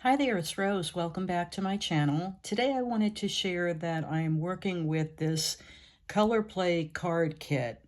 Hi there, it's Rose. Welcome back to my channel. Today I wanted to share that I'm working with this Colorplay card kit.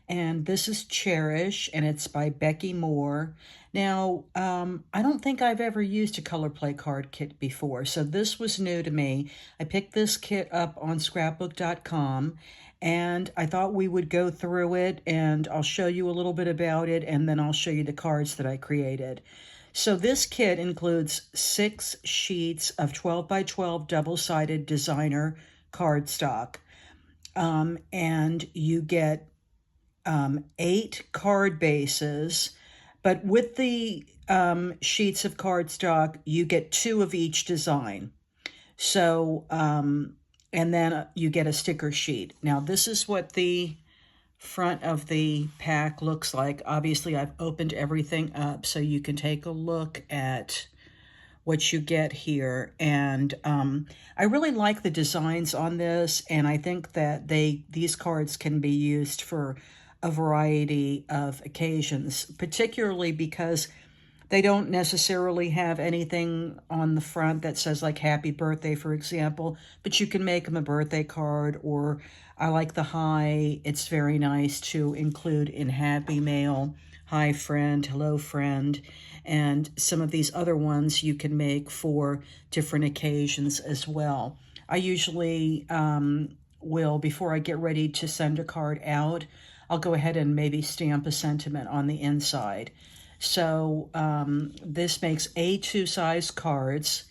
And this is Cherish, and it's by Becky Moore. Now, I don't think I've ever used a Colorplay card kit before, so this was new to me. I picked this kit up on scrapbook.com, and I thought we would go through it, and I'll show you a little bit about it, and then I'll show you the cards that I created. So this kit includes 6 sheets of 12 by 12 double-sided designer cardstock. And you get 8 card bases, but with the sheets of cardstock, you get 2 of each design. So, and then you get a sticker sheet. Now, this is what the front of the pack looks like. Obviously, I've opened everything up so you can take a look at what you get here. And I really like the designs on this, and I think that these cards can be used for a variety of occasions, particularly because they don't necessarily have anything on the front that says like happy birthday, for example, but you can make them a birthday card. Or I like the hi. It's very nice to include in happy mail, hi friend, hello friend, and some of these other ones you can make for different occasions as well. I usually will, before I get ready to send a card out, I'll go ahead and maybe stamp a sentiment on the inside. So this makes A2 size cards,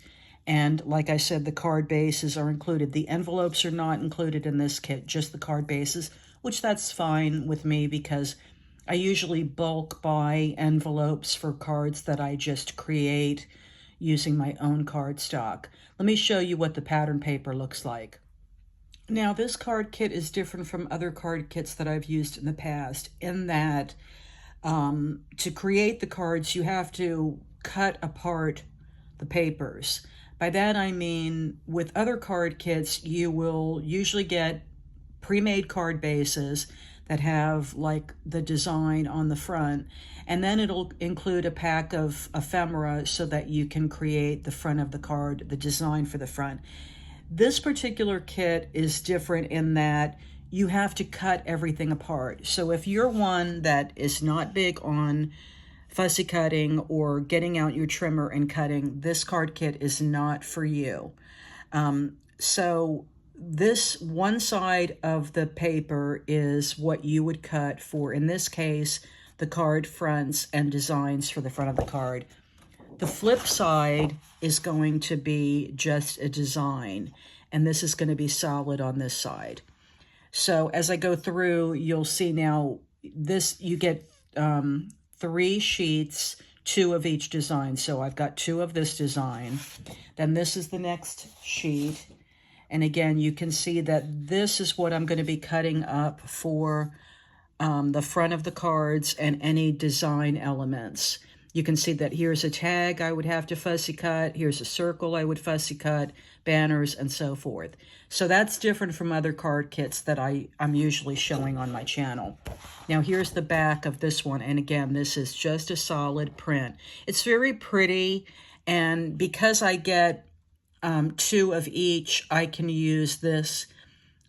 and like I said, the card bases are included. The envelopes are not included in this kit, just the card bases, which that's fine with me because I usually bulk buy envelopes for cards that I just create using my own cardstock. Let me show you what the pattern paper looks like. Now, this card kit is different from other card kits that I've used in the past in that to create the cards, you have to cut apart the papers. By that I mean, with other card kits, you will usually get pre-made card bases that have like the design on the front, and then it'll include a pack of ephemera so that you can create the front of the card, the design for the front. This particular kit is different in that you have to cut everything apart. So if you're one that is not big on fussy cutting or getting out your trimmer and cutting, this card kit is not for you. So this one side of the paper is what you would cut for, in this case, the card fronts and designs for the front of the card. The flip side is going to be just a design, and this is going to be solid on this side. So as I go through, you'll see now this, you get 3 sheets, 2 of each design. So I've got 2 of this design. Then this is the next sheet. And again, you can see that this is what I'm going to be cutting up for the front of the cards and any design elements. You can see that here's a tag I would have to fussy cut. Here's a circle I would fussy cut, banners, and so forth. So that's different from other card kits that I'm usually showing on my channel. Now here's the back of this one. And again, this is just a solid print. It's very pretty. And because I get 2 of each, I can use this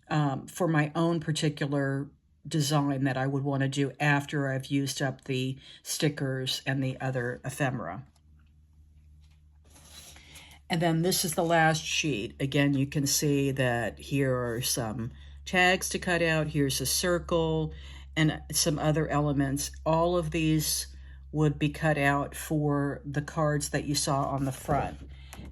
for my own particular design that I would want to do after I've used up the stickers and the other ephemera. And then this is the last sheet. Again, you can see that here are some tags to cut out. Here's a circle and some other elements. All of these would be cut out for the cards that you saw on the front.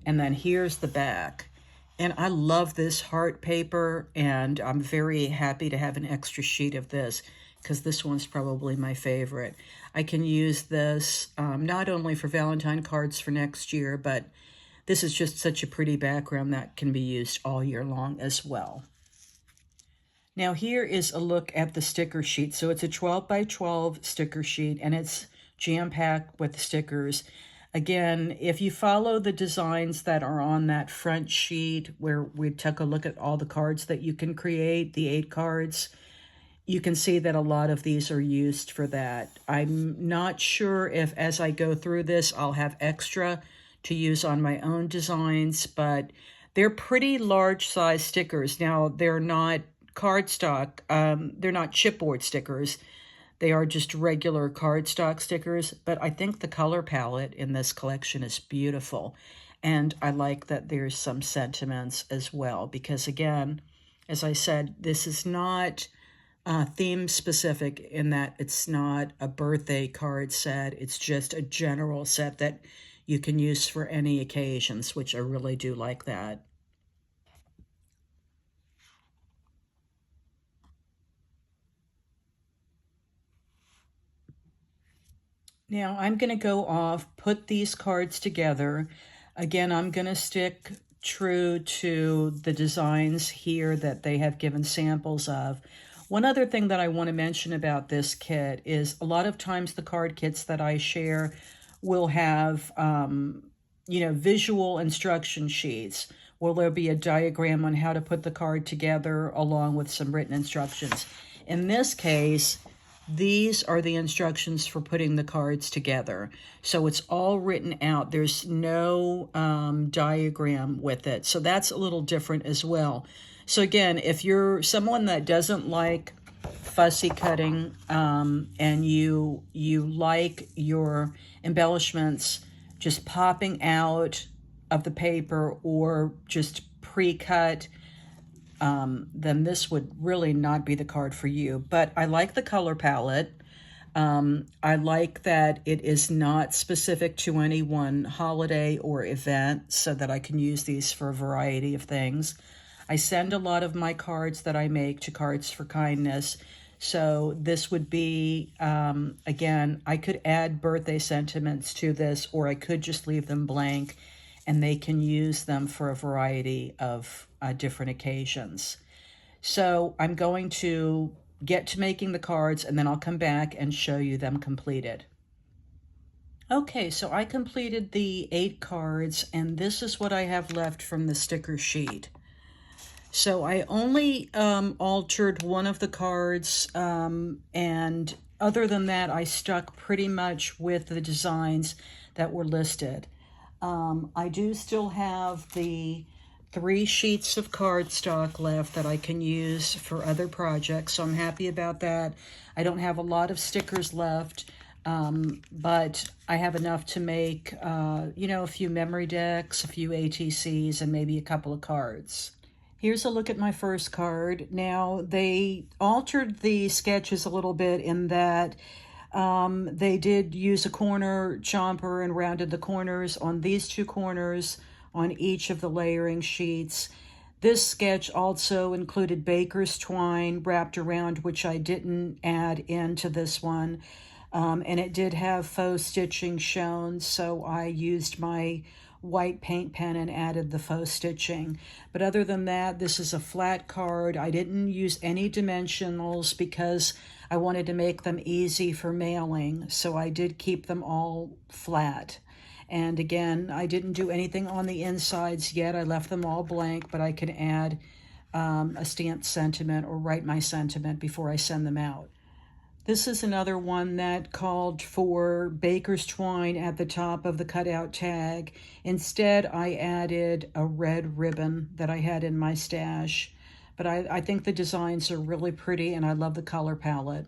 And then here's the back. And I love this heart paper, and I'm very happy to have an extra sheet of this because this one's probably my favorite. I can use this not only for Valentine cards for next year, but this is just such a pretty background that can be used all year long as well. Now here is a look at the sticker sheet. So it's a 12 by 12 sticker sheet, and it's jam-packed with stickers. Again, if you follow the designs that are on that front sheet where we took a look at all the cards that you can create, the 8 cards, you can see that a lot of these are used for that. I'm not sure if as I go through this, I'll have extra to use on my own designs, but they're pretty large size stickers. Now, they're not cardstock, they're not chipboard stickers. They are just regular cardstock stickers, but I think the color palette in this collection is beautiful. And I like that there's some sentiments as well, because again, as I said, this is not theme specific in that it's not a birthday card set. It's just a general set that you can use for any occasions, which I really do like that. Now I'm going to go off, put these cards together. Again, I'm going to stick true to the designs here that they have given samples of. One other thing that I want to mention about this kit is a lot of times the card kits that I share will have, visual instruction sheets where there'll be a diagram on how to put the card together along with some written instructions. In this case, these are the instructions for putting the cards together. So it's all written out. There's no diagram with it. So that's a little different as well. So again, if you're someone that doesn't like fussy cutting and you like your embellishments just popping out of the paper or just pre-cut, then this would really not be the card for you. But I like the color palette. I like that it is not specific to any one holiday or event, so that I can use these for a variety of things. I send a lot of my cards that I make to Cards for Kindness. So this would be, again, I could add birthday sentiments to this, or I could just leave them blank, and they can use them for a variety of different occasions. So I'm going to get to making the cards, and then I'll come back and show you them completed. Okay, so I completed the 8 cards, and this is what I have left from the sticker sheet. So I only altered one of the cards, and other than that, I stuck pretty much with the designs that were listed. I do still have the 3 sheets of cardstock left that I can use for other projects, so I'm happy about that. I don't have a lot of stickers left, but I have enough to make, a few memory decks, a few ATCs, and maybe a couple of cards. Here's a look at my first card. Now, they altered the sketches a little bit in that they did use a corner chomper and rounded the corners on these 2 corners on each of the layering sheets. This sketch also included baker's twine wrapped around, which I didn't add into this one. And it did have faux stitching shown, so I used my white paint pen and added the faux stitching. But other than that, this is a flat card. I didn't use any dimensionals because I wanted to make them easy for mailing, so I did keep them all flat. And again, I didn't do anything on the insides yet. I left them all blank, but I can add a stamped sentiment or write my sentiment before I send them out. This is another one that called for baker's twine at the top of the cutout tag. Instead, I added a red ribbon that I had in my stash. But I think the designs are really pretty, and I love the color palette.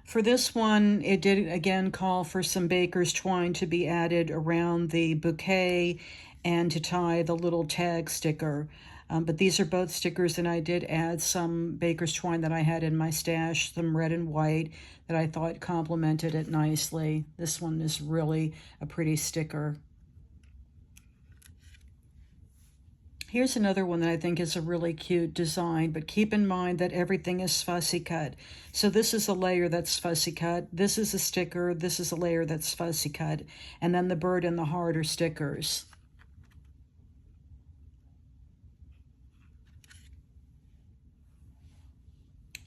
For this one, it did again call for some baker's twine to be added around the bouquet and to tie the little tag sticker. But these are both stickers, and I did add some baker's twine that I had in my stash, some red and white that I thought complemented it nicely. This one is really a pretty sticker. Here's another one that I think is a really cute design, but keep in mind that everything is fussy cut. So this is a layer that's fussy cut, this is a sticker, this is a layer that's fussy cut, and then the bird and the heart are stickers.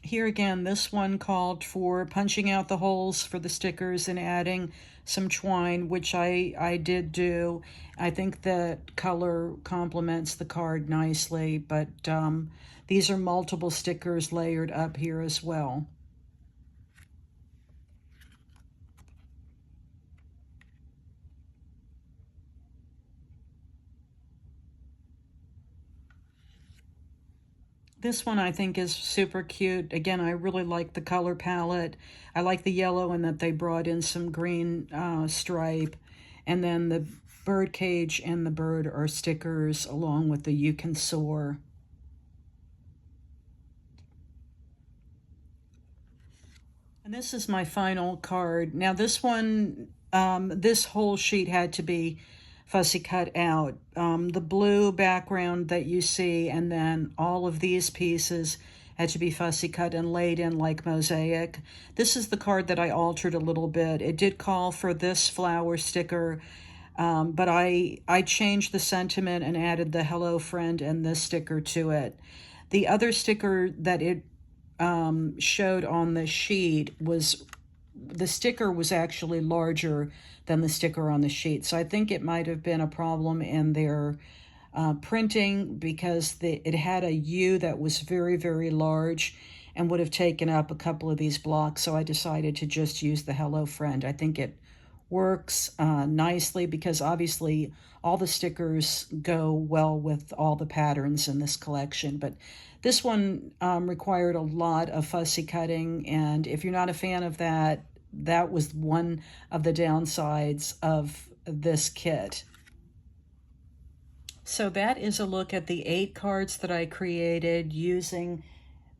Here again, this one called for punching out the holes for the stickers and adding some twine, which I did do. I think that color complements the card nicely, but these are multiple stickers layered up here as well. This one I think is super cute. Again, I really like the color palette. I like the yellow and that they brought in some green stripe. And then the bird cage and the bird are stickers along with the You Can Soar. And this is my final card. Now this one, this whole sheet had to be fussy cut out. The blue background that you see and then all of these pieces had to be fussy cut and laid in like mosaic. This is the card that I altered a little bit. It did call for this flower sticker, but I changed the sentiment and added the hello friend and this sticker to it. The other sticker that it showed on the sheet was, the sticker was actually larger than the sticker on the sheet. So I think it might have been a problem in their printing, because it had a U that was very, very large and would have taken up a couple of these blocks. So I decided to just use the hello friend. I think it works nicely because obviously all the stickers go well with all the patterns in this collection. But this one required a lot of fussy cutting, and if you're not a fan of that, that was one of the downsides of this kit. So that is a look at the 8 cards that I created using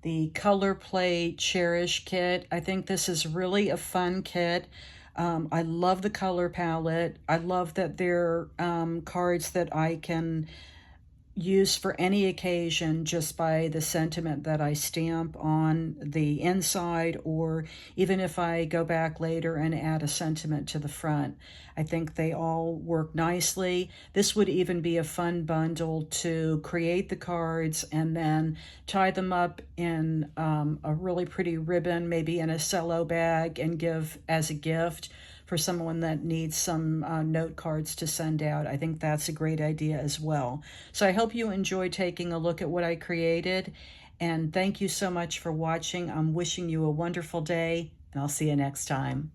the Colorplay Cherish Kit. I think this is really a fun kit. I love the color palette. I love that they're cards that I can use for any occasion just by the sentiment that I stamp on the inside, or even if I go back later and add a sentiment to the front. I think they all work nicely. This would even be a fun bundle to create the cards and then tie them up in a really pretty ribbon, maybe in a cello bag, and give as a gift for someone that needs some note cards to send out. I think that's a great idea as well. So I hope you enjoy taking a look at what I created, and thank you so much for watching. I'm wishing you a wonderful day, and I'll see you next time.